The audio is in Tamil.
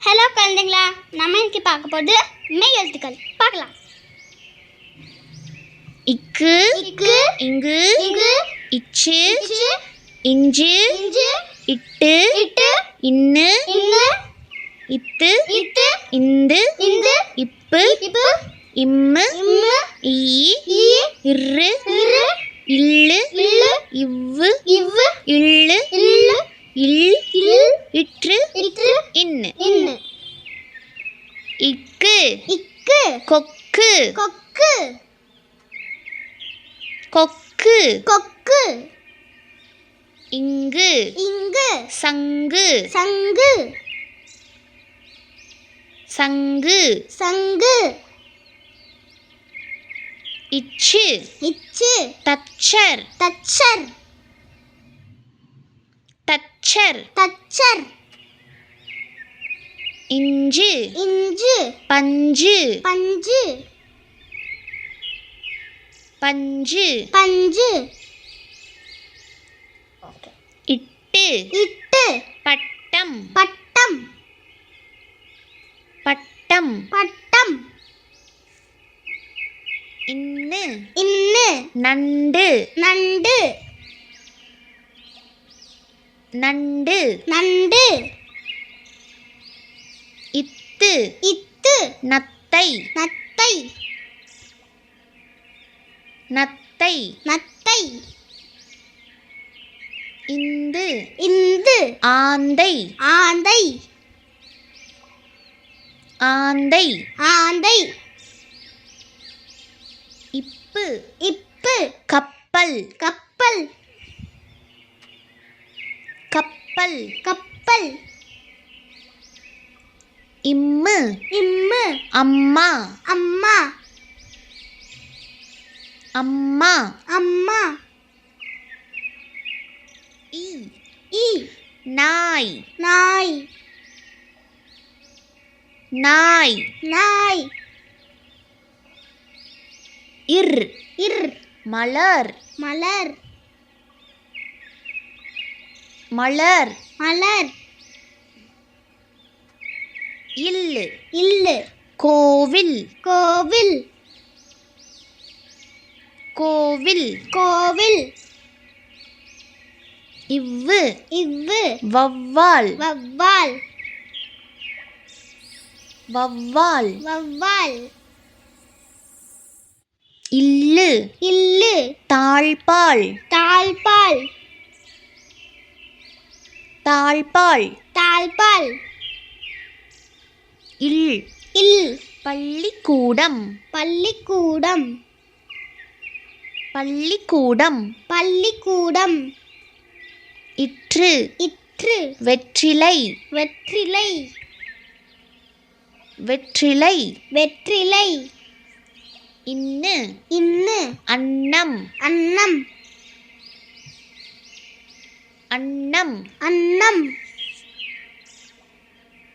ஹலோ குழந்தைங்களா, நம்ம இன்னைக்கு பார்க்க போகிறது மெய் எழுத்துக்கள். பார்க்கலாம். இக்கு இக்கு இங்கு இங்கு இச்சு இச்சு இஞ்சு இஞ்சு இட்டு இட்டு இன்னு இன்னு இத்து இத்து இந்து இந்து இப்பு இப்பு இம்மு இம்மு ஈ ஈ இரு இரு இல்லு இல்லு இவ்வு இவ்வு இல்லு இல்லு இல் இல் இற்று இற்று இன்னு இன்னு. இக்கு இக்கு கொக்கு கொக்கு கொக்கு கொக்கு இங்கு இங்கு சங்கு சங்கு சங்கு சங்கு இச்சு இச்சு தச்சர் தச்சர் தச்சர் தச்சர் இஞ்சு இஞ்சு பஞ்சு பஞ்சு பஞ்சு பஞ்சு இட்டு இட்டு பட்டம் பட்டம் பட்டம் பட்டம் இன்னு இன்னு நண்டு நண்டு நண்டு நண்டு இத்து இத்து நத்தை நத்தை நத்தை நத்தை இந்து இந்து ஆந்தை ஆந்தை ஆந்தை ஆந்தை இப்பு இப்பு கப்பல் கப்பல் கப்பல் கப்பல் இம்மு இம்மு அம்மா அம்மா அம்மா அம்மா இ இ நாய் நாய் நாய் நாய் இர் இர் மலர் மலர் மலர் மலர் இல்லு இல்லு கோவில் கோவில் கோவில் கோவில் இவ்வு இவ்வு வவ்வால் வவ்வால் வவ்வால் வவ்வால் இல்லு இல்லு தாழ்பால் தாழ்பால் தாழ்பால் தாழ்பால் இல் இல் பள்ளிக்கூடம் பள்ளிக்கூடம் பள்ளிக்கூடம் பள்ளிக்கூடம் இற்று இற்று வெற்றிலை வெற்றிலை வெற்றிலை வெற்றிலை இன்னு இன்னு அன்னம் அன்னம் அன்னம் அன்னம்